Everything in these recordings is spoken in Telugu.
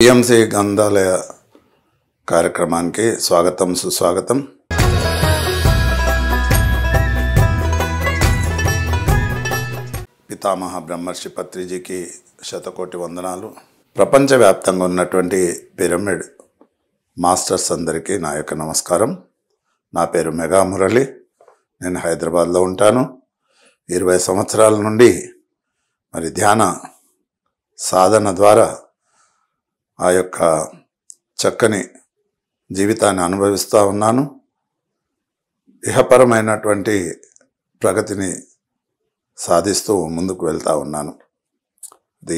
పిఎంసి గ్రంథాలయ కార్యక్రమానికి స్వాగతం సుస్వాగతం. పితామహ బ్రహ్మర్షి పత్రిజీకి శతకోటి వందనాలు. ప్రపంచవ్యాప్తంగా ఉన్నటువంటి పిరమిడ్ మాస్టర్స్ అందరికీ నా యొక్క నమస్కారం. నా పేరు మెగా మురళి. నేను హైదరాబాద్లో ఉంటాను. 20 సంవత్సరాల నుండి ధ్యాన సాధన ద్వారా ఆ యొక్క చక్కని జీవితాన్ని అనుభవిస్తూ ఉన్నాను. ఇహపరమైనటువంటి ప్రగతిని సాధిస్తూ ముందుకు వెళ్తూ ఉన్నాను.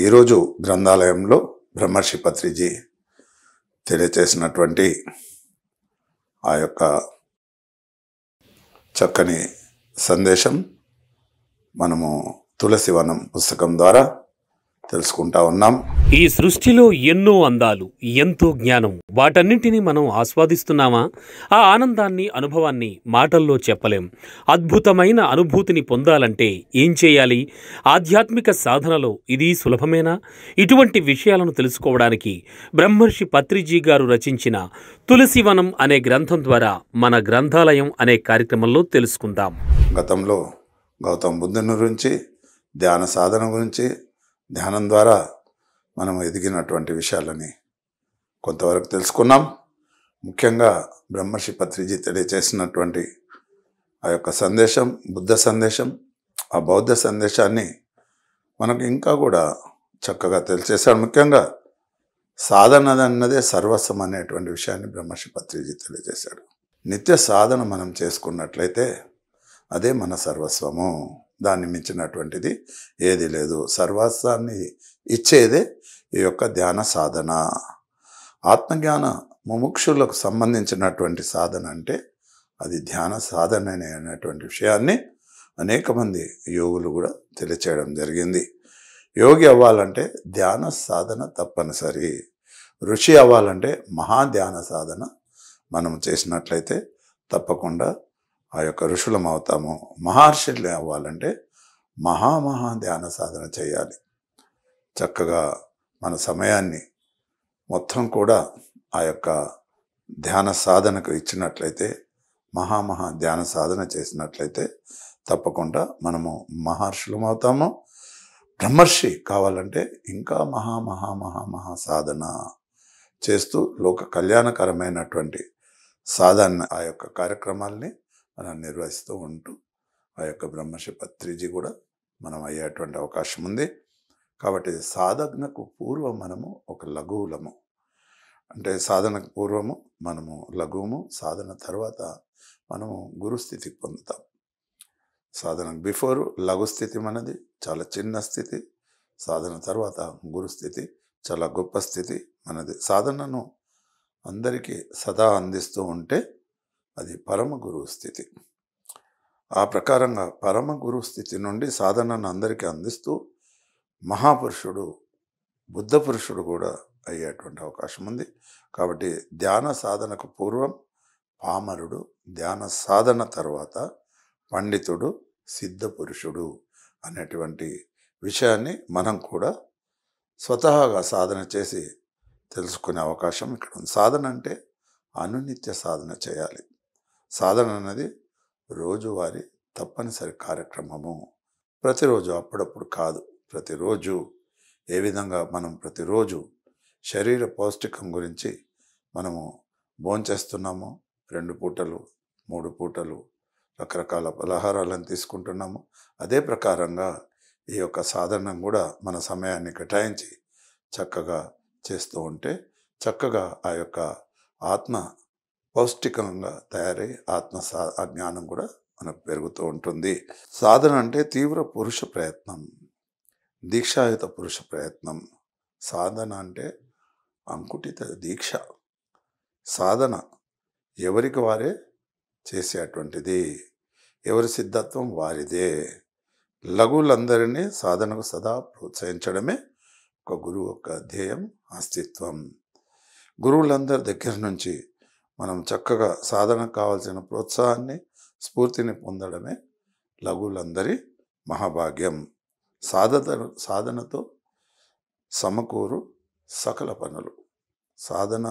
ఈరోజు గ్రంథాలయంలో బ్రహ్మర్షి పత్రిజీ తెలియచేసినటువంటి ఆ యొక్క చక్కని సందేశం మనము తులసివనం పుస్తకం ద్వారా తెలుసుకుంటా ఉన్నాం. ఈ సృష్టిలో ఎన్నో అందాలు, ఎంతో జ్ఞానం, వాటన్నింటినీ మనం ఆస్వాదిస్తున్నామా? ఆ ఆనందాన్ని, అనుభవాన్ని మాటల్లో చెప్పలేం. అద్భుతమైన అనుభూతిని పొందాలంటే ఏం చేయాలి? ఆధ్యాత్మిక సాధనలో ఇది సులభమేనా? ఇటువంటి విషయాలను తెలుసుకోవడానికి బ్రహ్మర్షి పత్రిజీ గారు రచించిన తులసివనం అనే గ్రంథం ద్వారా మన గ్రంథాలయం అనే కార్యక్రమంలో తెలుసుకుందాం. గతంలో గౌతమ బుద్ధుని గురించి, ధ్యాన సాధన గురించి, ధ్యానం ద్వారా మనం ఎదిగినటువంటి విషయాలని కొంతవరకు తెలుసుకున్నాం. ముఖ్యంగా బ్రహ్మర్షి పత్రిజీ తెలియచేసినటువంటి ఆ యొక్క సందేశం, బుద్ధ సందేశం, ఆ బౌద్ధ సందేశాన్ని మనకు ఇంకా కూడా చక్కగా తెలియచేశాడు. ముఖ్యంగా సాధన అన్నదే సర్వస్వం అనేటువంటి విషయాన్ని బ్రహ్మర్షి పత్రిజీ తెలియజేశాడు. నిత్య సాధన మనం చేసుకున్నట్లయితే అదే మన సర్వస్వము. దాన్ని మించినటువంటిది ఏది లేదు. సర్వస్వాన్ని ఇచ్చేదే ఈ యొక్క ధ్యాన సాధన. ఆత్మజ్ఞాన ముముక్షులకు సంబంధించినటువంటి సాధన అంటే అది ధ్యాన సాధన అనేటువంటి విషయాన్ని అనేక మంది యోగులు కూడా తెలియచేయడం జరిగింది. యోగి అవ్వాలంటే ధ్యాన సాధన తప్పనిసరి. ఋషి అవ్వాలంటే మహాధ్యాన సాధన మనం చేసినట్లయితే తప్పకుండా ఆ యొక్క ఋషులం అవుతాము. మహర్షులు అవ్వాలంటే మహా ధ్యాన సాధన చేయాలి. చక్కగా మన సమయాన్ని మొత్తం కూడా ఆ యొక్క ధ్యాన సాధనకు ఇచ్చినట్లయితే, మహా ధ్యాన సాధన చేసినట్లయితే తప్పకుండా మనము మహర్షులం అవుతాము. బ్రహ్మర్షి కావాలంటే ఇంకా మహా సాధన చేస్తూ లోక కళ్యాణకరమైనటువంటి సాధన ఆ యొక్క కార్యక్రమాల్ని మనం నిర్వహిస్తూ ఉంటూ ఆ యొక్క బ్రహ్మర్షి పత్రిజీ కూడా మనం అయ్యేటువంటి అవకాశం ఉంది. కాబట్టి సాధనకు పూర్వం మనము ఒక లఘువులము. అంటే సాధనకు పూర్వము మనము లఘువుము, సాధన తర్వాత మనము గురుస్థితికి పొందుతాం. సాధనకు బిఫోరు లఘు స్థితి మనది చాలా చిన్న స్థితి. సాధన తర్వాత గురుస్థితి చాలా గొప్ప స్థితి మనది. సాధనను అందరికీ సదా అందిస్తూ ఉంటే అది పరమ గురువు స్థితి. ఆ ప్రకారంగా పరమ గురువు స్థితి నుండి సాధనను అందరికీ అందిస్తూ మహాపురుషుడు, బుద్ధ పురుషుడు కూడా అయ్యేటువంటి అవకాశం ఉంది. కాబట్టి ధ్యాన సాధనకు పూర్వం పామరుడు, ధ్యాన సాధన తర్వాత పండితుడు, సిద్ధ పురుషుడు అనేటువంటి విషయాన్ని మనం కూడా స్వతహాగా సాధన చేసి తెలుసుకునే అవకాశం ఇక్కడ ఉంది. సాధన అంటే అనునిత్య సాధన చేయాలి. సాధన అనేది రోజువారీ తప్పనిసరి కార్యక్రమము. ప్రతిరోజు, అప్పుడప్పుడు కాదు, ప్రతిరోజు. ఏ విధంగా మనం ప్రతిరోజు శరీర పౌష్టికం గురించి మనము భోంచేస్తున్నాము, 2 పూటలు 3 పూటలు రకరకాల పలహారాలను తీసుకుంటున్నాము. అదే ప్రకారంగా ఈ యొక్క సాధన కూడా మన సమయాన్ని కేటాయించి చక్కగా చేస్తూ ఉంటే చక్కగా ఆ యొక్క ఆత్మ పౌష్టికంగా తయారై జ్ఞానం కూడా మనకు పెరుగుతూ ఉంటుంది. సాధన అంటే తీవ్ర పురుష ప్రయత్నం, దీక్షాయుత పురుష ప్రయత్నం. సాధన అంటే అంకుటిత దీక్ష. సాధన ఎవరికి వారే చేసేటువంటిది, ఎవరి సిద్ధత్వం వారిదే. లఘువులందరినీ సాధనకు సదా ప్రోత్సహించడమే ఒక గురువు యొక్క ధ్యేయం, అస్తిత్వం. గురువులందరి దగ్గర నుంచి మనం చక్కగా సాధనకు కావాల్సిన ప్రోత్సాహాన్ని, స్ఫూర్తిని పొందడమే లఘువులందరి మహాభాగ్యం. సాధనతో సమకూరు సకల పనులు. సాధన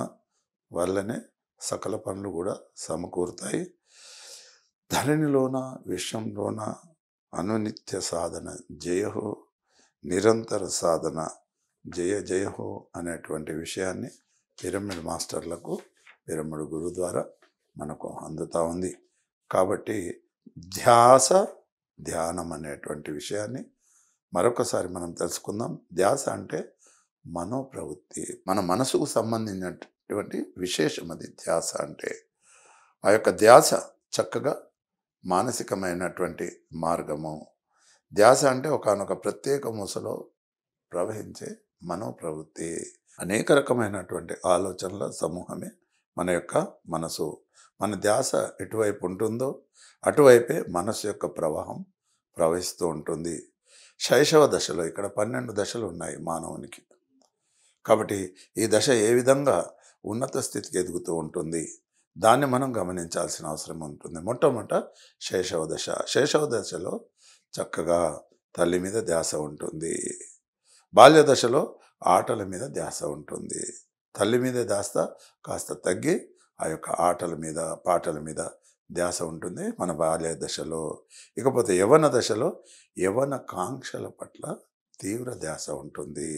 వల్లనే సకల పనులు కూడా సమకూరుతాయి. ధరణిలోన విశ్వంలోన అనునిత్య సాధన జయహో, నిరంతర సాధన జయ జయహో అనేటువంటి విషయాన్ని పిరమిడ్ మాస్టర్లకు పిరమిడ్ గురువు ద్వారా మనకు అందుతూ ఉంది. కాబట్టి ధ్యానం అనేటువంటి విషయాన్ని మరొకసారి మనం తెలుసుకుందాం. ధ్యాస అంటే మనోప్రవృత్తి, మన మనసుకు సంబంధించినటువంటి విశేషం అది ధ్యాస అంటే. ఆ యొక్క ధ్యాస చక్కగా మానసికమైనటువంటి మార్గము. ధ్యాస అంటే ఒకానొక ప్రత్యేక మూసలో ప్రవహించే మనోప్రవృత్తి. అనేక రకమైనటువంటి ఆలోచనల సమూహమే మన యొక్క మనసు. మన ధ్యాస ఎటువైపు ఉంటుందో అటువైపే మనసు యొక్క ప్రవాహం ప్రవహిస్తూ ఉంటుంది. శైశవ దశలో ఇక్కడ 12 దశలు ఉన్నాయి మానవునికి. కాబట్టి ఈ దశ ఏ విధంగా ఉన్నత స్థితికి ఎదుగుతూ ఉంటుంది దాన్ని మనం గమనించాల్సిన అవసరం ఉంటుంది. మొట్టమొదట శైశవ దశ. శైశవ దశలో చక్కగా తల్లి మీద ధ్యాస ఉంటుంది. బాల్య దశలో ఆటల మీద ధ్యాస ఉంటుంది. తల్లి మీద ధ్యాస కాస్త తగ్గి ఆ యొక్క ఆటల మీద పాటల మీద ధ్యాస ఉంటుంది మన బాల్య దశలో. ఇకపోతే యవ్వన దశలో యవ్వన కాంక్షల పట్ల తీవ్ర ధ్యాస ఉంటుంది.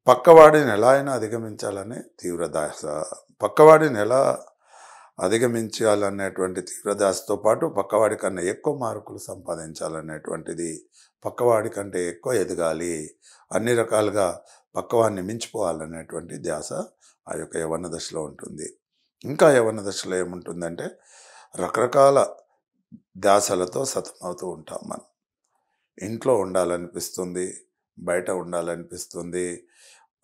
పక్కవాడిని ఎలా అయినా అధిగమించాలనే తీవ్ర ధ్యాస, పక్కవాడిని ఎలా అధిగమించాలనేటువంటి తీవ్ర ధ్యాసతో పాటు పక్కవాడి కన్నా ఎక్కువ మార్కులు సంపాదించాలనేటువంటిది, పక్కవాడి కంటే ఎక్కువ ఎదగాలి, అన్ని రకాలుగా పక్కవాడిని మించిపోవాలనేటువంటి ధ్యాస ఆ యొక్క యవ్వన దశలో ఉంటుంది. ఇంకా యవ్వన దశలో ఏముంటుందంటే రకరకాల ధ్యాసలతో సతమవుతూ ఉంటాం మనం. ఇంట్లో ఉండాలనిపిస్తుంది, బయట ఉండాలనిపిస్తుంది,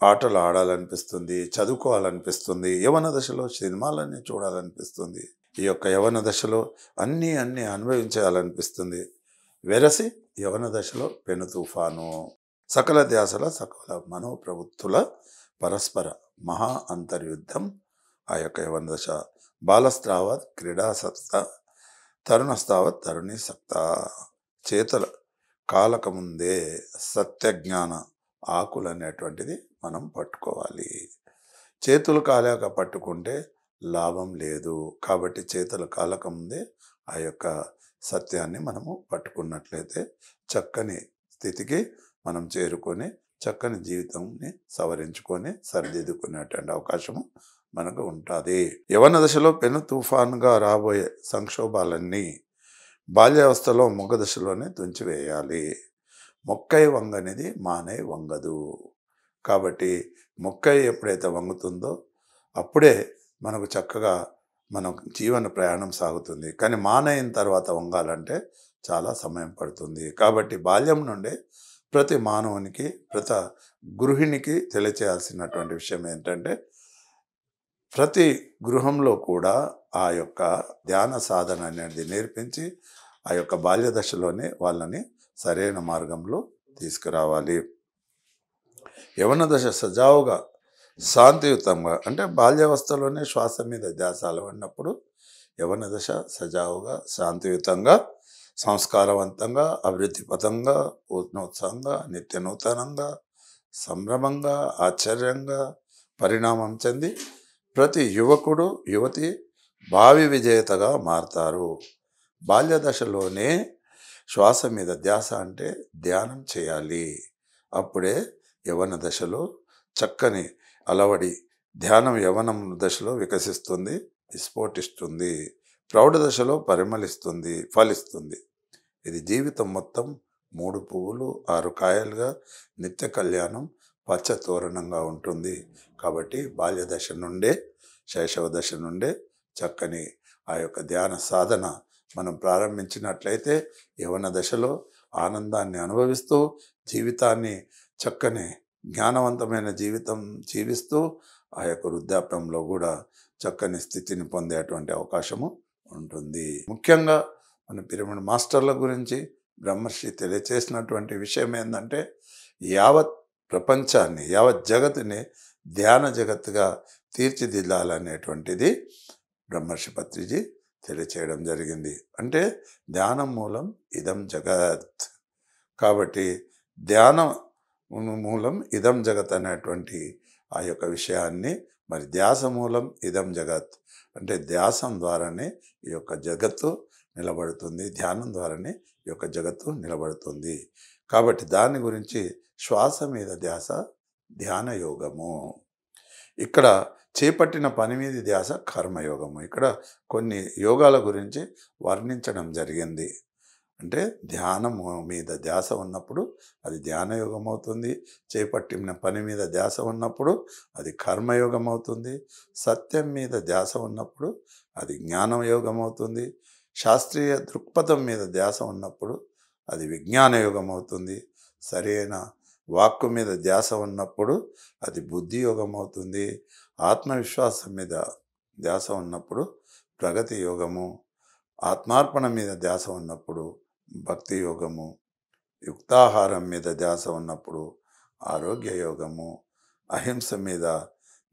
ఆటలు ఆడాలనిపిస్తుంది, చదువుకోవాలనిపిస్తుంది. యవ్వన దశలో సినిమాలన్నీ చూడాలనిపిస్తుంది. ఈ యొక్క యవ్వన దశలో అన్నీ అనుభవించాలనిపిస్తుంది. వెరసి యవ్వన దశలో పెను తుఫాను. సకల ధ్యాసల సకల మనోప్రవృత్తుల పరస్పర మహా అంతర్యుద్ధం ఆ యొక్క యవ్వన దశ. బాలస్త్రావత్ క్రీడాసక్త, తరుణస్తావత్ తరుణీ సక్త. చేతుల కాలకముందే సత్యజ్ఞాన ఆకులు అనేటువంటిది మనం పట్టుకోవాలి. చేతులు కాలాక పట్టుకుంటే లాభం లేదు. కాబట్టి చేతులు కాలకముందే ఆ యొక్క సత్యాన్ని మనము పట్టుకున్నట్లయితే చక్కని స్థితికి మనం చేరుకొని చక్కని జీవితాన్ని సవరించుకొని సరిదిద్దుకునేటువంటి అవకాశము మనకు ఉంటుంది. యవ్వన దశలో పెను తుఫానుగా రాబోయే సంక్షోభాలన్నీ బాల్యావస్థలో మొగ్గ దశలోనే తుంచివేయాలి. మొక్కై వంగనిది మానై వంగదు. కాబట్టి మొక్కై ఎప్పుడైతే వంగుతుందో అప్పుడే మనకు చక్కగా మన జీవన ప్రయాణం సాగుతుంది. కానీ మానైన తర్వాత వంగాలంటే చాలా సమయం పడుతుంది. కాబట్టి బాల్యం నుండే ప్రతి మానవునికి, ప్రతి గృహిణికి తెలియచేయాల్సినటువంటి విషయం ఏంటంటే ప్రతి గృహంలో కూడా ఆ యొక్క ధ్యాన సాధన అనేది నేర్పించి ఆ యొక్క బాల్య దశలోనే వాళ్ళని సరైన మార్గంలో తీసుకురావాలి. యవ్వన దశ సజావుగా శాంతియుతంగా, అంటే బాల్యావస్థలోనే శ్వాస మీద ధ్యాస అలవడినప్పుడు యవ్వన దశ సజావుగా శాంతియుతంగా సంస్కారవంతంగా అభివృద్ధిపథంగా పూర్ణోత్సాహంగా నిత్య నూతనంగా సంభ్రమంగా ఆశ్చర్యంగా పరిణామం చెంది ప్రతి యువకుడు యువతి భావి విజేతగా మారతారు. బాల్య దశలోనే శ్వాస మీద ధ్యాస అంటే ధ్యానం చేయాలి. అప్పుడే యవ్వన దశలో చక్కని అలవడి ధ్యానం యవ్వనం దశలో వికసిస్తుంది, విస్ఫోటిస్తుంది, ప్రౌఢ దశలో పరిమళిస్తుంది, ఫలిస్తుంది. ఇది జీవితం మొత్తం 3 పువ్వులు 6 కాయలుగా నిత్య కళ్యాణం పచ్చ తోరణంగా ఉంటుంది. కాబట్టి బాల్య దశ నుండే శైశవ దశ నుండే చక్కని ఆ యొక్క ధ్యాన సాధన మనం ప్రారంభించినట్లయితే యవ్వన దశలో ఆనందాన్ని అనుభవిస్తూ జీవితాన్ని చక్కని జ్ఞానవంతమైన జీవితం జీవిస్తూ ఆ యొక్క వృద్ధాప్యంలో కూడా చక్కని స్థితిని పొందేటువంటి అవకాశము ఉంటుంది. ముఖ్యంగా మన పిరమిడ్ మాస్టర్ల గురించి బ్రహ్మర్షి తెలియచేసినటువంటి విషయం ఏంటంటే యావత్ ప్రపంచాన్ని యావత్ జగత్తుని ధ్యాన జగత్తుగా తీర్చిదిద్దాలనేటువంటిది బ్రహ్మర్షి పత్రిజీ తెలియచేయడం జరిగింది. అంటే ధ్యానం మూలం ఇదం జగత్. కాబట్టి ధ్యానం మూలం ఇదం జగత్ అనేటువంటి ఆ యొక్క విషయాన్ని మరి ధ్యాస మూలం ఇదం జగత్ అంటే ధ్యాసం ద్వారానే ఈ యొక్క జగత్తు నిలబడుతుంది, ధ్యానం ద్వారానే ఈ యొక్క జగత్తు నిలబడుతుంది. కాబట్టి దాని గురించి శ్వాస మీద ధ్యాస ధ్యాన యోగము. ఇక్కడ చేపట్టిన పని మీద ధ్యాస కర్మయోగము. ఇక్కడ కొన్ని యోగాల గురించి వర్ణించడం జరిగింది. అంటే ధ్యానము మీద ధ్యాస ఉన్నప్పుడు అది ధ్యానయోగం అవుతుంది, చేపట్టిన పని మీద ధ్యాస ఉన్నప్పుడు అది కర్మయోగం అవుతుంది, సత్యం మీద ధ్యాస ఉన్నప్పుడు అది జ్ఞానయోగం అవుతుంది, శాస్త్రీయ దృక్పథం మీద ధ్యాస ఉన్నప్పుడు అది విజ్ఞానయోగం అవుతుంది, సరైన వాక్కు మీద ధ్యాస ఉన్నప్పుడు అది బుద్ధి యోగం అవుతుంది, ఆత్మవిశ్వాసం మీద ధ్యాస ఉన్నప్పుడు ప్రగతి యోగము, ఆత్మార్పణ మీద ధ్యాస ఉన్నప్పుడు భక్తి యోగము, యుక్తాహారం మీద ధ్యాస ఉన్నప్పుడు ఆరోగ్య యోగము, అహింస మీద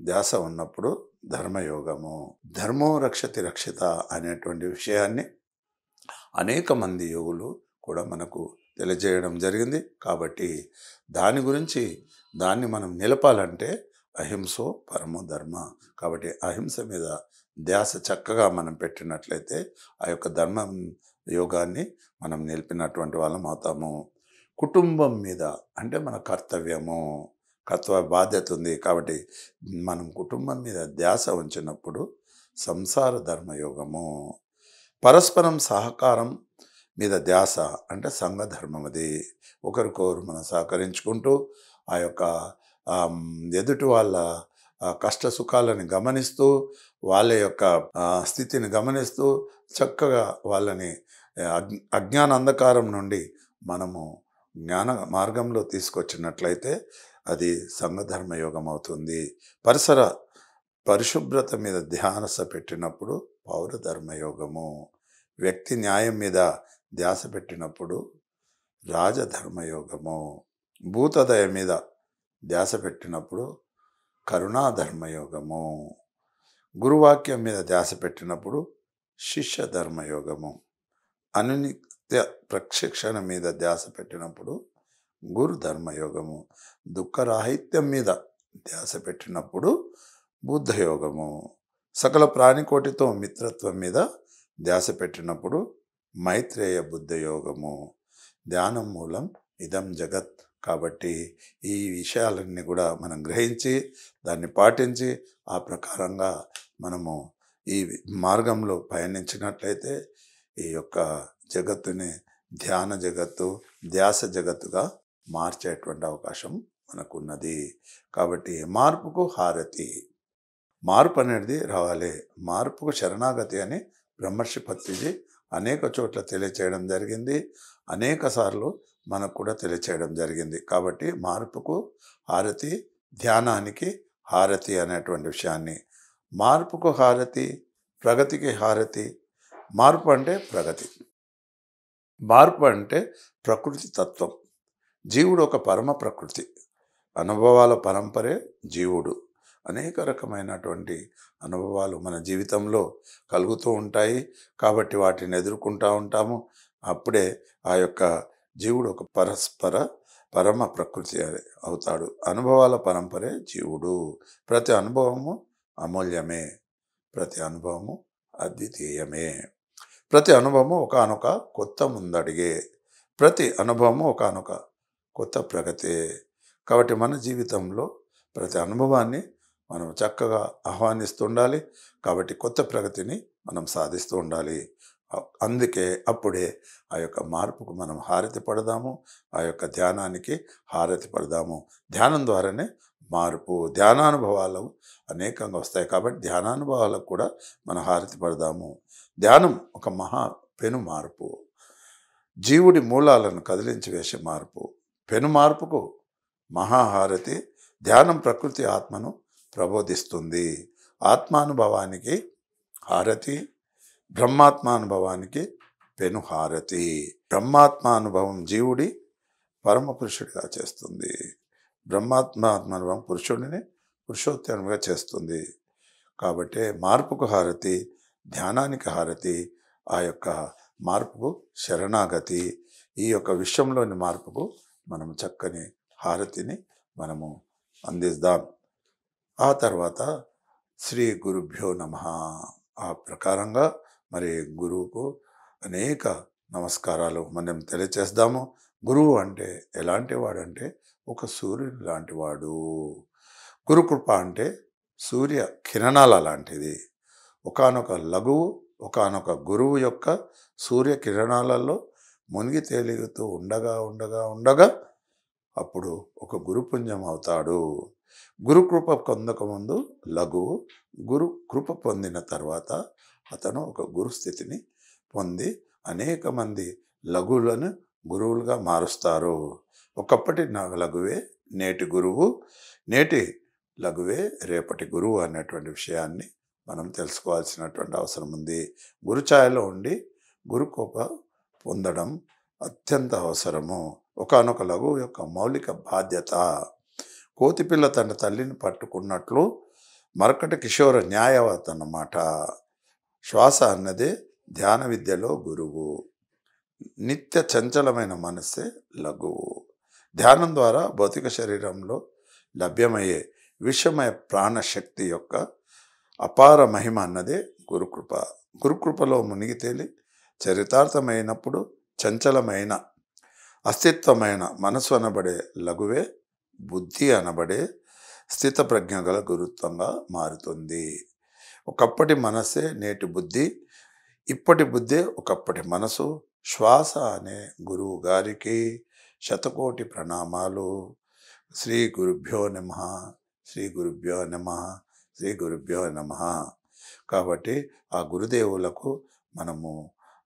ధ్యాస ఉన్నప్పుడు ధర్మయోగము. ధర్మో రక్షతి రక్షిత అనేటువంటి విషయాన్ని అనేక మంది యోగులు కూడా మనకు తెలియజేయడం జరిగింది. కాబట్టి దాని గురించి దాన్ని మనం నిలపాలంటే అహింసో పరమో ధర్మ. కాబట్టి అహింస మీద ధ్యాస చక్కగా మనం పెట్టినట్లయితే ఆ యొక్క ధర్మ యోగాన్ని మనం నిలిపినటువంటి వాళ్ళం అవుతాము. కుటుంబం మీద అంటే మన కర్తవ్య బాధ్యత ఉంది. కాబట్టి మనం కుటుంబం మీద ధ్యాస ఉంచినప్పుడు సంసార ధర్మయోగము. పరస్పరం సహకారం మీద ధ్యాస అంటే సంఘ ధర్మం. అది ఒకరికొకరు మనం సహకరించుకుంటూ ఆ యొక్క ఎదుటి వాళ్ళ కష్ట సుఖాలను గమనిస్తూ వాళ్ళ యొక్క స్థితిని గమనిస్తూ చక్కగా వాళ్ళని అజ్ఞాన అంధకారం నుండి మనము జ్ఞాన మార్గంలో తీసుకొచ్చినట్లయితే అది సంఘధర్మ యోగం అవుతుంది. పరిశుభ్రత మీద ధ్యాస పెట్టినప్పుడు పౌరధర్మ యోగము. వ్యక్తి న్యాయం మీద ధ్యాస పెట్టినప్పుడు రాజధర్మయోగము. భూతదయ మీద ధ్యాస పెట్టినప్పుడు కరుణాధర్మయోగము. గురువాక్యం మీద ధ్యాస పెట్టినప్పుడు శిష్య ధర్మయోగము. అనునిత్య ప్రశిక్షణ మీద ధ్యాస పెట్టినప్పుడు గురు ధర్మయోగము. దుఃఖరాహిత్యం మీద ధ్యాస పెట్టినప్పుడు బుద్ధయోగము. సకల ప్రాణికోటితో మిత్రత్వం మీద ధ్యాస పెట్టినప్పుడు మైత్రేయ బుద్ధయోగము. ధ్యానం మూలం ఇదం జగత్. కాబట్టి ఈ విషయాలన్నీ కూడా మనం గ్రహించి దాన్ని పాటించి ఆ ప్రకారంగా మనము ఈ మార్గంలో పయనించినట్లయితే ఈ యొక్క జగత్తుని ధ్యాన జగత్తు, ధ్యాస జగత్తుగా మార్చేటువంటి అవకాశం మనకున్నది. కాబట్టి మార్పుకు హారతి. మార్పు అనేది రావాలి. మార్పుకు శరణాగతి అని బ్రహ్మర్షి పత్రిజీ అనేక చోట్ల తెలియచేయడం జరిగింది. అనేక సార్లు మనకు కూడా తెలియచేయడం జరిగింది. కాబట్టి మార్పుకు హారతి, ధ్యానానికి హారతి అనేటువంటి విషయాన్ని, మార్పుకు హారతి, ప్రగతికి హారతి. మార్పు అంటే ప్రగతి, మార్పు అంటే ప్రకృతి తత్వం. జీవుడు ఒక పరమ ప్రకృతి, అనుభవాల పరంపరే జీవుడు. అనేక రకమైనటువంటి అనుభవాలు మన జీవితంలో కలుగుతూ ఉంటాయి. కాబట్టి వాటిని ఎదుర్కొంటూ ఉంటాము. అప్పుడే ఆ యొక్క జీవుడు ఒక పరమ ప్రకృతి అవుతాడు. అనుభవాల పరంపరే జీవుడు. ప్రతి అనుభవము అమూల్యమే, ప్రతి అనుభవము అద్వితీయమే, ప్రతి అనుభవము ఒకానొక కొత్త ముందడిగే, ప్రతి అనుభవము ఒకానొక కొత్త ప్రగతే. కాబట్టి మన జీవితంలో ప్రతి అనుభవాన్ని మనం చక్కగా ఆహ్వానిస్తుండాలి. కాబట్టి కొత్త ప్రగతిని మనం సాధిస్తూ ఉండాలి. అందుకే అప్పుడే ఆ యొక్క మార్పుకు మనం హారతి పడదాము, ఆ యొక్క ధ్యానానికి హారతి పడదాము. ధ్యానం ద్వారానే మార్పు, ధ్యానానుభవాలు అనేకంగా వస్తాయి. కాబట్టి ధ్యానానుభవాలకు కూడా మనం హారతి పడదాము. ధ్యానం ఒక పెను మార్పు, జీవుడి మూలాలను కదిలించి వేసే మార్పు. పెను మార్పుకు మహాహారతి. ధ్యానం ప్రకృతి ఆత్మను ప్రబోధిస్తుంది. ఆత్మానుభవానికి హారతి, బ్రహ్మాత్మానుభవానికి పెను హారతి. బ్రహ్మాత్మానుభవం జీవుడి పరమ పురుషుడిగా చేస్తుంది. బ్రహ్మాత్మానుభవం పురుషుడిని పురుషోత్తముగా చేస్తుంది. కాబట్టి మార్పుకు హారతి, ధ్యానానికి హారతి, ఆ యొక్క మార్పుకు శరణాగతి. ఈ యొక్క విశ్వంలోని మార్పుకు మనము చక్కని హారతిని మనము అందిద్దాం. ఆ తర్వాత శ్రీ గురుభ్యో నమః. ఆ ప్రకారంగా మరి గురువుకు అనేక నమస్కారాలు మనం తెలియచేద్దాము. గురువు అంటే ఎలాంటి వాడంటే ఒక సూర్యుడు లాంటి వాడు. గురుకృప అంటే సూర్య కిరణాల లాంటిది. ఒకానొక లఘువు ఒకానొక గురువు యొక్క సూర్య కిరణాలలో మునిగి తేలుతూ ఉండగా ఉండగా ఉండగా అప్పుడు ఒక గురుపుంజం అవుతాడు. గురుకృప పొందకముందు లఘువు, గురు కృప పొందిన తర్వాత అతను ఒక గురు స్థితిని పొంది అనేక మంది లఘువులను గురువులుగా మారుస్తారు. ఒకప్పటి లఘువే నేటి గురువు, నేటి లఘువే రేపటి గురువు అనేటువంటి విషయాన్ని మనం తెలుసుకోవాల్సినటువంటి అవసరం ఉంది. గురుఛాయలో ఉండి గురుకృప పొందడం అత్యంత అవసరము. ఒకానొక లఘువు యొక్క మౌలిక బాధ్యత కోతిపిల్ల తన తల్లిని పట్టుకున్నట్లు మరకటి కిషోర న్యాయవత అన్నమాట. శ్వాస అన్నదే ధ్యాన విద్యలో గురువు. నిత్య చంచలమైన మనస్సే లఘువు. ధ్యానం ద్వారా భౌతిక శరీరంలో లభ్యమయ్యే విషమయ ప్రాణశక్తి యొక్క అపార మహిమ అన్నదే గురుకృప. గురుకృపలో మునిగి తేలి చరితార్థమైనప్పుడు చంచలమైన అస్తిత్వమైన మనసు అనబడే లఘువే బుద్ధి అనబడే స్థిత ప్రజ్ఞ గల గురుత్వంగా మారుతుంది. ఒకప్పటి మనస్సే నేటి బుద్ధి, ఇప్పటి బుద్ధే ఒకప్పటి మనసు. శ్వాస అనే గురువు గారికి శతకోటి ప్రణామాలు. శ్రీ గురుభ్యో నమః, శ్రీ గురుభ్యో నమః, శ్రీ గురుభ్యో నమః. కాబట్టి ఆ గురుదేవులకు మనము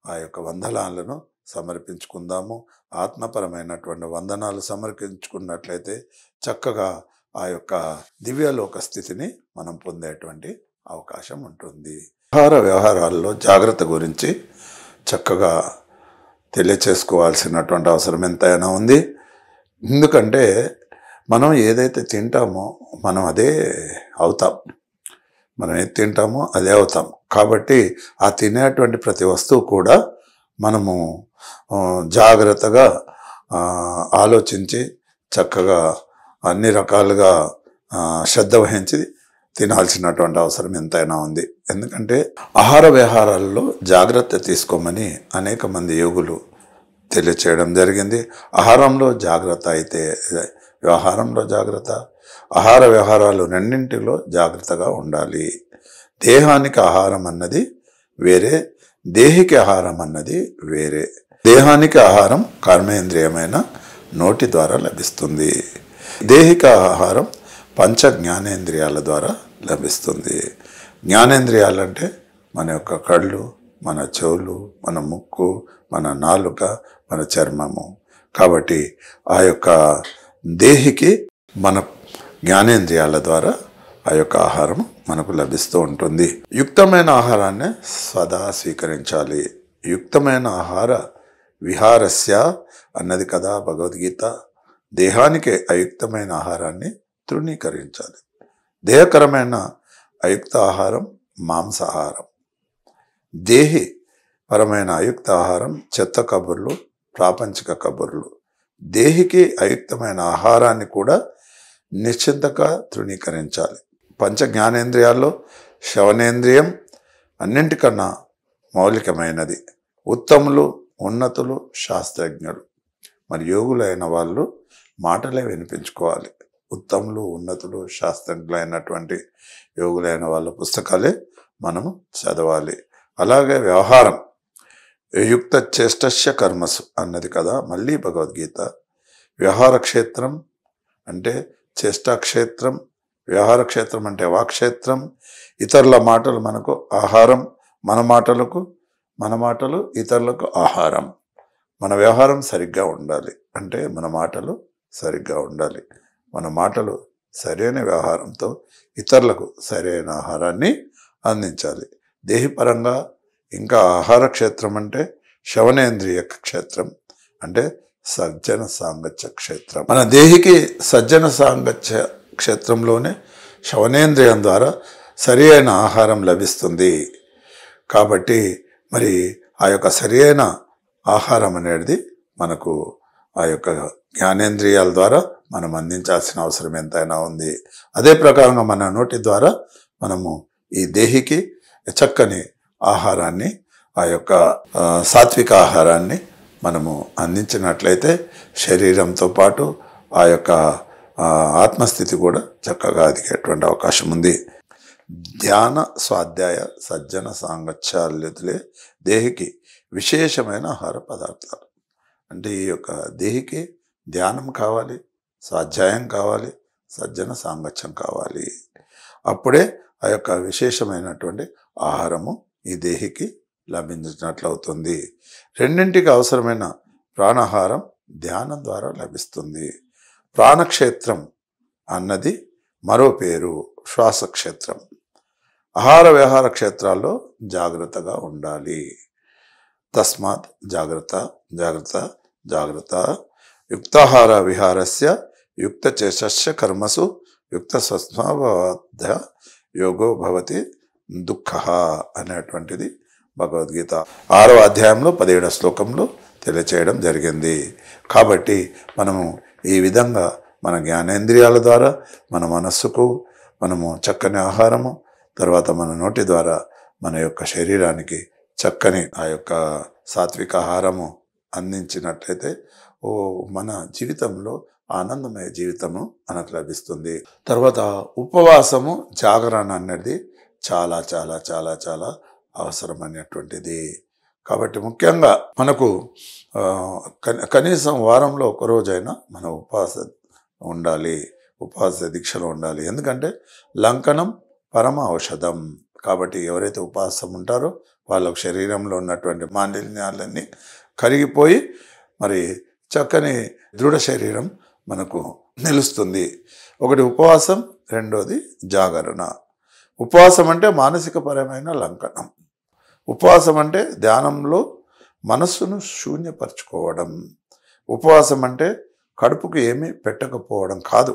ఆ యొక్క వందనాలను సమర్పించుకుందాము. ఆత్మపరమైనటువంటి వందనాలు సమర్పించుకున్నట్లయితే చక్కగా ఆ యొక్క దివ్యలోక స్థితిని మనం పొందేటువంటి అవకాశం ఉంటుంది. ఆహార వ్యవహారాల్లో జాగ్రత్త గురించి చక్కగా తెలియచేసుకోవాల్సినటువంటి అవసరం ఎంతైనా ఉంది. ఎందుకంటే మనం ఏదైతే తింటామో మనం అదే అవుతాం. మనం ఏది తింటామో అదే అవుతాం. కాబట్టి ఆ తినేటువంటి ప్రతి వస్తువు కూడా మనము జాగ్రత్తగా ఆలోచించి చక్కగా అన్ని రకాలుగా శ్రద్ధ వహించి తినాల్సినటువంటి అవసరం ఎంతైనా ఉంది. ఎందుకంటే ఆహార వ్యవహారాల్లో జాగ్రత్త తీసుకోమని అనేక మంది యోగులు తెలియచేయడం జరిగింది. ఆహారంలో జాగ్రత్త అయితే వ్యవహారంలో జాగ్రత్త, ఆహార వ్యవహారాలు రెండింటిలో జాగ్రత్తగా ఉండాలి. దేహానికి ఆహారం అన్నది వేరే, దేహికి ఆహారం అన్నది వేరే. దేహానికి ఆహారం కర్మేంద్రియమైన నోటి ద్వారా లభిస్తుంది. దేహిక ఆహారం పంచ జ్ఞానేంద్రియాల ద్వారా లభిస్తుంది. జ్ఞానేంద్రియాలంటే మన యొక్క కళ్ళు, మన చెవులు, మన ముక్కు, మన నాలుక, మన చర్మము. కాబట్టి ఆ యొక్క దేహికి మన జ్ఞానేంద్రియాల ద్వారా ఆ యొక్క ఆహారం మనకు లభిస్తూ ఉంటుంది. యుక్తమైన ఆహారాన్ని సదా స్వీకరించాలి. యుక్తమైన ఆహార విహారస్య అన్నది కదా భగవద్గీత. దేహానికి అయుక్తమైన ఆహారాన్ని తృణీకరించాలి. దేహకరమైన అయుక్త ఆహారం మాంసాహారం. దేహి పరమైన అయుక్త ఆహారం చెత్త కబుర్లు, ప్రాపంచిక కబుర్లు. దేహికి అయుక్తమైన ఆహారాన్ని కూడా నిశ్చింతగా తృణీకరించాలి. పంచ జ్ఞానేంద్రియాల్లో శ్రవణేంద్రియం అన్నింటికన్నా మౌలికమైనది. ఉత్తములు, ఉన్నతులు, శాస్త్రజ్ఞులు మరి యోగులైన వాళ్ళు మాటలే వినిపించుకోవాలి. ఉత్తములు, ఉన్నతులు, శాస్త్రజ్ఞులైనటువంటి యోగులైన వాళ్ళ పుస్తకాలే మనము చదవాలి. అలాగే వ్యవహారం యుక్త చేష్టస్య కర్మసు అన్నది కదా మళ్ళీ భగవద్గీత. వ్యవహార క్షేత్రం అంటే చేష్టాక్షేత్రం, వ్యవహార క్షేత్రం అంటే వాక్క్షేత్రం. ఇతరుల మాటలు మనకు ఆహారం, మన మాటలు ఇతరులకు ఆహారం. మన వ్యవహారం సరిగ్గా ఉండాలి అంటే మన మాటలు సరిగ్గా ఉండాలి. మన మాటలు సరైన వ్యవహారంతో ఇతరులకు సరైన ఆహారాన్ని అందించాలి. దేహిపరంగా ఇంకా ఆహార క్షేత్రం అంటే శ్రవణేంద్రియ క్షేత్రం అంటే సజ్జన సాంగత్య క్షేత్రం. మన దేహికి సజ్జన సాంగత్య క్షేత్రంలోనే శ్రవణేంద్రియం ద్వారా సరి అయిన ఆహారం లభిస్తుంది. కాబట్టి మరి ఆ యొక్క సరి అయిన ఆహారం అనేది మనకు ఆ యొక్క జ్ఞానేంద్రియాల ద్వారా మనం అందించాల్సిన అవసరం ఎంతైనా ఉంది. అదే ప్రకారంగా మన నోటి ద్వారా మనము ఈ దేహికి చక్కని ఆహారాన్ని, ఆ యొక్క సాత్విక ఆహారాన్ని మనము అందించినట్లయితే శరీరంతో పాటు ఆ యొక్క ఆత్మస్థితి కూడా చక్కగా ఎదిగేటువంటి అవకాశం ఉంది. ధ్యాన స్వాధ్యాయ సజ్జన సాంగత్యాలే దేహికి విశేషమైన ఆహార పదార్థాలు. అంటే ఈ యొక్క దేహికి ధ్యానం కావాలి, స్వాధ్యాయం కావాలి, సజ్జన సాంగత్యం కావాలి. అప్పుడే ఆ యొక్క విశేషమైనటువంటి ఆహారము ఈ దేహికి లభించినట్లు అవుతుంది. రెండింటికి అవసరమైన ప్రాణాహారం ధ్యానం ద్వారా లభిస్తుంది. ప్రాణక్షేత్రం అన్నది మరో పేరు శ్వాసక్షేత్రం. ఆహార విహార క్షేత్రాల్లో జాగ్రత్తగా ఉండాలి. తస్మాత్ జాగ్రత్త జాగ్రత్త జాగ్రత్త. యుక్తాహార విహారస్య యుక్తచేష్టస్య కర్మసు యుక్త స్వస్మావద్ధ యోగో భవతి దుఃఖ అనేటువంటిది భగవద్గీత 6వ అధ్యాయంలో 17వ శ్లోకంలో తెలియచేయడం జరిగింది. కాబట్టి మనము ఈ విధంగా మన జ్ఞానేంద్రియాల ద్వారా మన మనస్సుకు మనము చక్కని ఆహారము, తర్వాత మన నోటి ద్వారా మన యొక్క శరీరానికి చక్కని ఆ యొక్క సాత్విక ఆహారము అందించినట్లయితే మన జీవితంలో ఆనందమయ జీవితము మనకు లభిస్తుంది. తర్వాత ఉపవాసము, జాగరణ అనేది చాలా చాలా చాలా చాలా అవసరమైనటువంటిది. కాబట్టి ముఖ్యంగా మనకు కనీసం వారంలో ఒక రోజైనా మనం ఉపవాస ఉండాలి, ఉపవాస దీక్షలో ఉండాలి. ఎందుకంటే లంకనం పరమ ఔషధం. కాబట్టి ఎవరైతే ఉపవాసం ఉంటారో వాళ్ళకు శరీరంలో ఉన్నటువంటి మాలిన్యాలన్నీ కరిగిపోయి మరి చక్కని దృఢ శరీరం మనకు నిలుస్తుంది. ఒకటి ఉపవాసం, రెండోది జాగరణ. ఉపవాసం అంటే మానసిక పరమైన లంకనం. ఉపవాసం అంటే ధ్యానంలో మనస్సును శూన్యపరచుకోవడం. ఉపవాసం అంటే కడుపుకు ఏమీ పెట్టకపోవడం కాదు.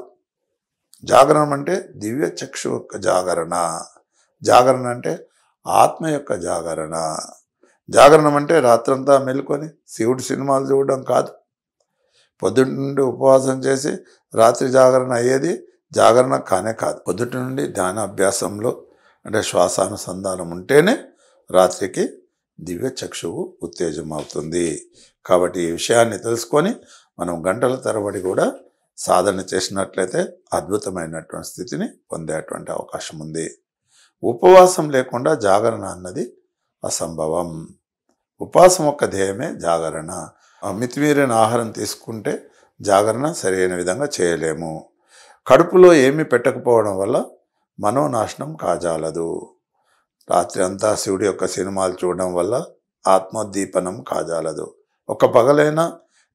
జాగరణం అంటే దివ్య చక్షు యొక్క జాగరణ. జాగరణ అంటే ఆత్మ యొక్క జాగరణ. జాగరణం అంటే రాత్రంతా మెలుకొని శివుడి సినిమాలు చూడడం కాదు. పొద్దుటి నుండి ఉపవాసం చేసి రాత్రి జాగరణ అయ్యేది జాగరణ కానే కాదు. పొద్దుటి నుండి ధ్యానాభ్యాసంలో అంటే శ్వాసానుసంధానం ఉంటేనే రాత్రికి దివ్య చక్షువు ఉత్తేజం అవుతుంది. కాబట్టి ఈ విషయాన్ని తెలుసుకొని మనం గంటల తరబడి కూడా సాధన చేసినట్లయితే అద్భుతమైనటువంటి స్థితిని పొందేటువంటి అవకాశం ఉంది. ఉపవాసం లేకుండా జాగరణ అన్నది అసంభవం. ఉపవాసం యొక్క ధ్యేయమే జాగరణ. మితిమీరిన ఆహారం తీసుకుంటే జాగరణ సరైన విధంగా చేయలేము. కడుపులో ఏమీ పెట్టకపోవడం వల్ల మనోనాశనం కాజాలదు. రాత్రి అంతా శివుడి యొక్క సినిమాలు చూడడం వల్ల ఆత్మోద్దీపనం కాజాలదు. ఒక పగలైనా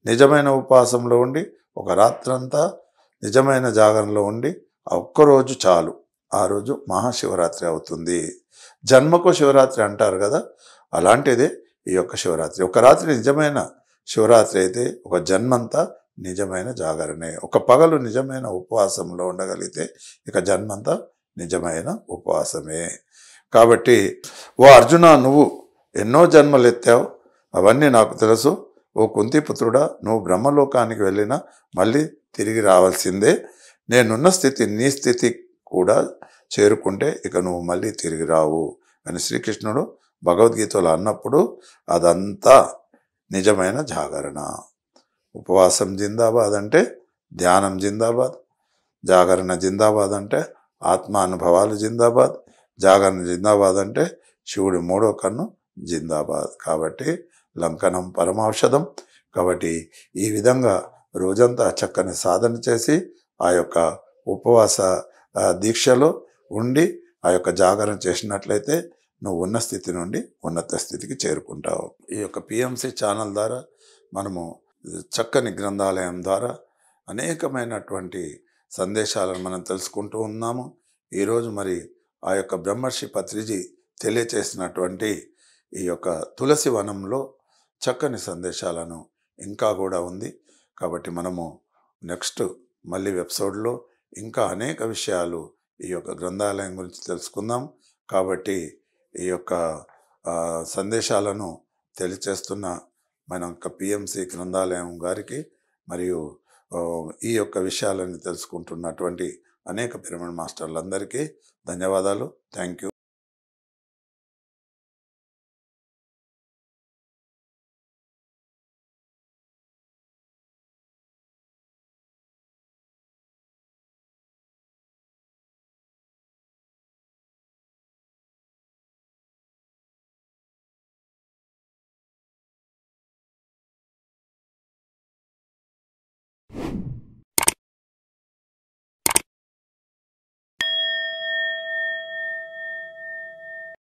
నిజమైన ఉపవాసంలో ఉండి, ఒక రాత్రంతా నిజమైన జాగరణలో ఉండి ఒక్కరోజు చాలు. ఆ రోజు మహాశివరాత్రి అవుతుంది. జన్మకు శివరాత్రి అంటారు కదా, అలాంటిదే ఈ యొక్క శివరాత్రి. ఒక రాత్రి నిజమైన శివరాత్రి అయితే ఒక జన్మంతా నిజమైన జాగరణే. ఒక పగలు నిజమైన ఉపవాసంలో ఉండగలిగితే ఇక జన్మంతా నిజమైన ఉపవాసమే. కాబట్టి ఓ అర్జున, నువ్వు ఎన్నో జన్మలు ఎత్తావు, అవన్నీ నాకు తెలుసు. ఓ కుంతిపుత్రుడా, నువ్వు బ్రహ్మలోకానికి వెళ్ళినా మళ్ళీ తిరిగి రావాల్సిందే. నేనున్న స్థితి నీ స్థితి కూడా చేరుకుంటే ఇక నువ్వు మళ్ళీ తిరిగి రావు అని శ్రీకృష్ణుడు భగవద్గీతలో అన్నప్పుడు అదంతా నిజమైన జాగరణ. ఉపవాసం జిందాబాద్ అంటే ధ్యానం జిందాబాద్, జాగరణ జిందాబాద్ అంటే ఆత్మానుభవాలు జిందాబాద్, జాగరణ జిందాబాద్ అంటే శివుడి మూడో కన్ను జిందాబాద్. కాబట్టి లంకనం పరమౌషధం. కాబట్టి ఈ విధంగా రోజంతా చక్కని సాధన చేసి ఆ యొక్క ఉపవాస దీక్షలో ఉండి ఆ యొక్క జాగరణ చేసినట్లయితే నువ్వు ఉన్న స్థితి నుండి ఉన్నత స్థితికి చేరుకుంటావు. ఈ యొక్క పిఎంసి ఛానల్ ద్వారా మనము చక్కని గ్రంథాలయం ద్వారా అనేకమైనటువంటి సందేశాలను మనం తెలుసుకుంటూ ఉన్నాము. ఈరోజు మరి ఆ యొక్క బ్రహ్మర్షి పత్రిజీ తెలియచేసినటువంటి ఈ యొక్క తులసి వనంలో చక్కని సందేశాలను ఇంకా కూడా ఉంది. కాబట్టి మనము నెక్స్ట్ మళ్ళీ ఎపిసోడ్లో ఇంకా అనేక విషయాలు ఈ యొక్క గ్రంథాలయం గురించి తెలుసుకుందాం. కాబట్టి ఈ యొక్క సందేశాలను తెలియచేస్తున్న మన యొక్క పిఎంసి గ్రంథాలయం గారికి మరియు ఈ యొక్క విషయాలను తెలుసుకుంటున్నటువంటి అనేక పిరమిడ్ మాస్టర్లందరికీ ధన్యవాదాలు. Thank you.